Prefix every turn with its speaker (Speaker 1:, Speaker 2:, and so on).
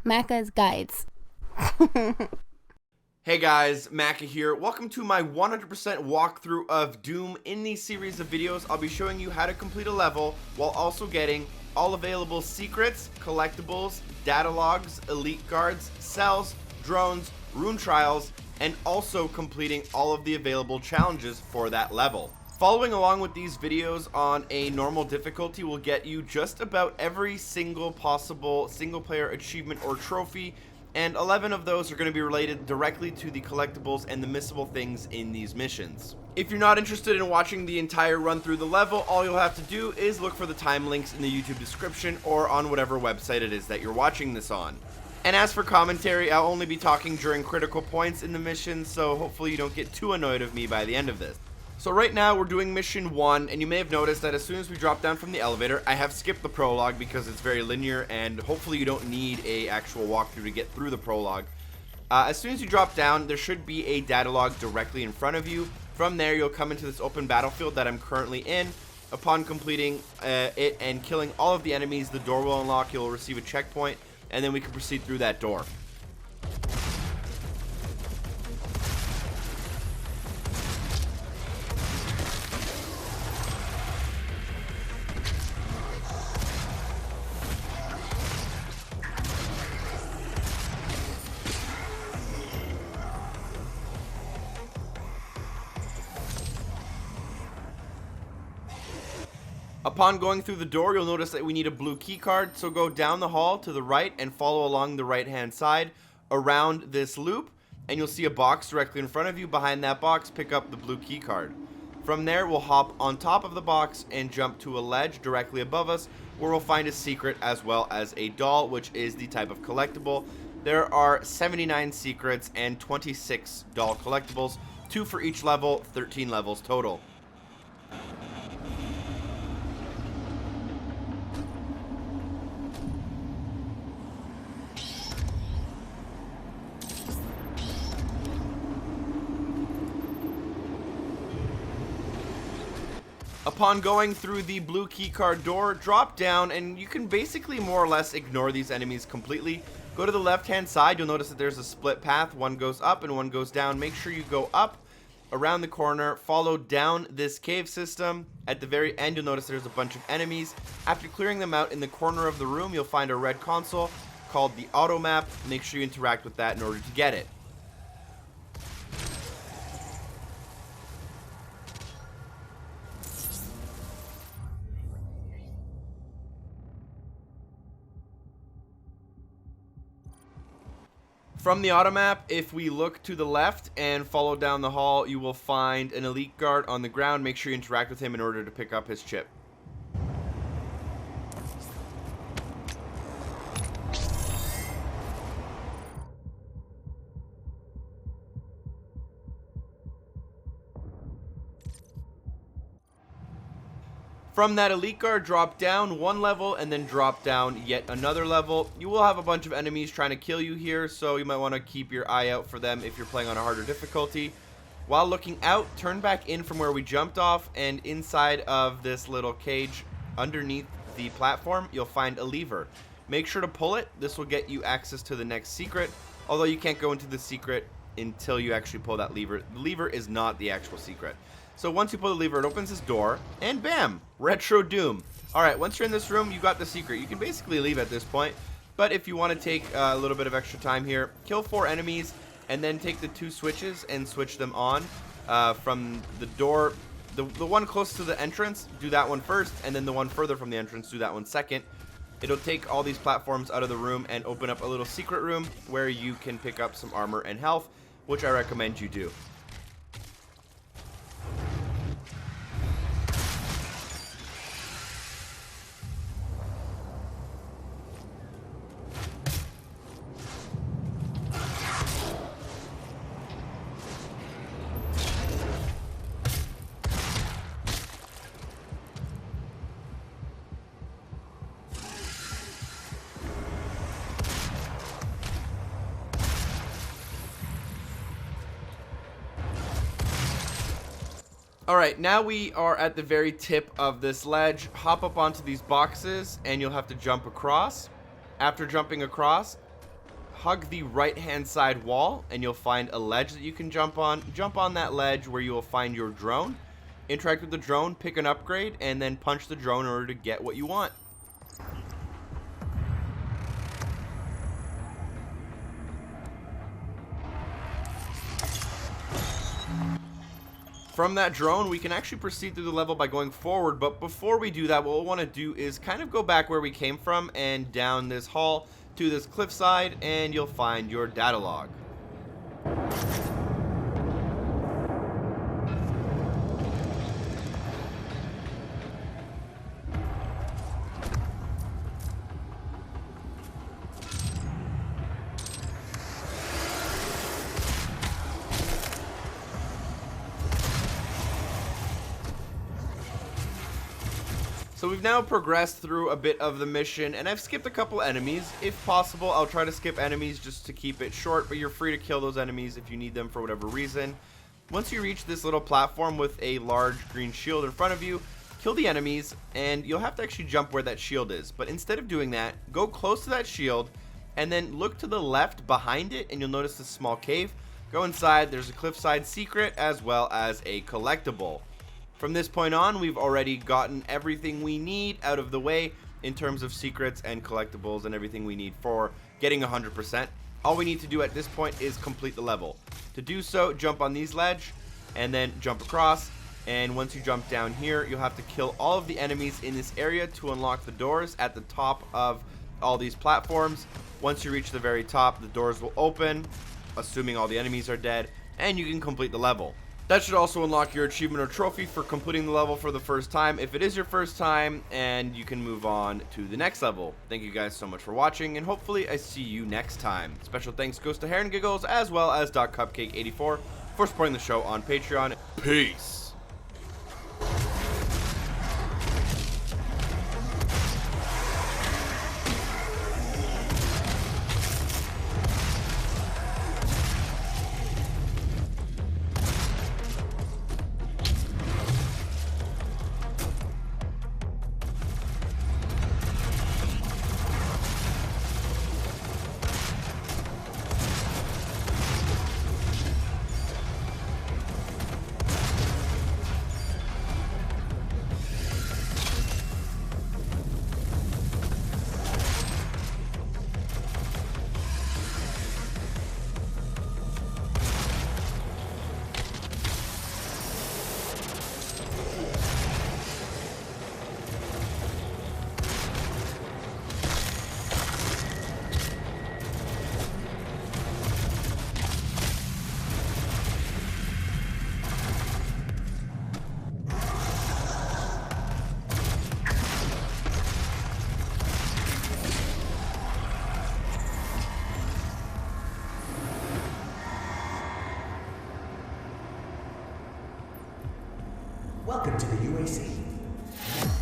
Speaker 1: Macca's Guides.
Speaker 2: Hey guys, Macca here. Welcome to my 100% walkthrough of Doom. In these series of videos, I'll be showing you how to complete a level while also getting all available secrets, collectibles, data logs, elite guards, cells, drones, rune trials, and also completing all of the available challenges for that level. Following along with these videos on a normal difficulty will get you just about every single possible single player achievement or trophy, and 11 of those are going to be related directly to the collectibles and the missable things in these missions. If you're not interested in watching the entire run through the level, all you'll have to do is look for the time links in the YouTube description or on whatever website it is that you're watching this on. And as for commentary, I'll only be talking during critical points in the mission, so hopefully you don't get too annoyed of me by the end of this. So right now we're doing mission 1, and you may have noticed that as soon as we drop down from the elevator, I have skipped the prologue because it's very linear, and hopefully you don't need a actual walkthrough to get through the prologue. As soon as you drop down, there should be a data log directly in front of you. From there, you'll come into this open battlefield that I'm currently in. Upon completing it and killing all of the enemies, the door will unlock, you'll receive a checkpoint, and then we can proceed through that door. Upon going through the door, you'll notice that we need a blue key card, so go down the hall to the right and follow along the right hand side around this loop, and you'll see a box directly in front of you. Behind that box, pick up the blue key card. From there, we'll hop on top of the box and jump to a ledge directly above us, where we'll find a secret as well as a doll, which is the type of collectible. There are 79 secrets and 26 doll collectibles, 2 for each level, 13 levels total. Upon going through the blue keycard door, drop down, and you can basically more or less ignore these enemies completely. Go to the left-hand side, you'll notice that there's a split path. One goes up and one goes down. Make sure you go up around the corner, follow down this cave system. At the very end, you'll notice there's a bunch of enemies. After clearing them out in the corner of the room, you'll find a red console called the Automap. Make sure you interact with that in order to get it. From the Automap, if we look to the left and follow down the hall, you will find an elite guard on the ground. Make sure you interact with him in order to pick up his chip. From that elite guard, drop down one level and then drop down yet another level. You will have a bunch of enemies trying to kill you here, so you might want to keep your eye out for them if you're playing on a harder difficulty. While looking out, turn back in from where we jumped off, and inside of this little cage underneath the platform, you'll find a lever. Make sure to pull it. This will get you access to the next secret, although you can't go into the secret until you actually pull that lever. The lever is not the actual secret. So once you pull the lever, it opens this door, and bam! Retro Doom. Alright, once you're in this room, you got the secret. You can basically leave at this point, but if you want to take a little bit of extra time here, kill 4 enemies, and then take the 2 switches and switch them on from the door. The one close to the entrance, do that one first, and then the one further from the entrance, do that one second. It'll take all these platforms out of the room and open up a little secret room where you can pick up some armor and health, which I recommend you do. Alright, now we are at the very tip of this ledge. Hop up onto these boxes and you'll have to jump across. After jumping across, hug the right hand side wall and you'll find a ledge that you can jump on. Jump on that ledge where you will find your drone. Interact with the drone, pick an upgrade, and then punch the drone in order to get what you want. From that drone, we can actually proceed through the level by going forward, but before we do that, what we'll want to do is kind of go back where we came from and down this hall to this cliffside, and you'll find your data log. So we've now progressed through a bit of the mission, and I've skipped a couple enemies. If possible, I'll try to skip enemies just to keep it short, but you're free to kill those enemies if you need them for whatever reason. Once you reach this little platform with a large green shield in front of you, kill the enemies, and you'll have to actually jump where that shield is. But instead of doing that, go close to that shield, and then look to the left behind it, and you'll notice this small cave. Go inside, there's a cliffside secret, as well as a collectible. From this point on, we've already gotten everything we need out of the way in terms of secrets and collectibles and everything we need for getting 100%. All we need to do at this point is complete the level. To do so, jump on these ledge and then jump across. And once you jump down here, you'll have to kill all of the enemies in this area to unlock the doors at the top of all these platforms. Once you reach the very top, the doors will open, assuming all the enemies are dead, and you can complete the level. That should also unlock your achievement or trophy for completing the level for the first time if it is your first time, and you can move on to the next level. Thank you guys so much for watching, and hopefully I see you next time. Special thanks goes to Hair and Giggles as well as Cupcake84 for supporting the show on Patreon. Peace!
Speaker 1: Welcome to the UAC.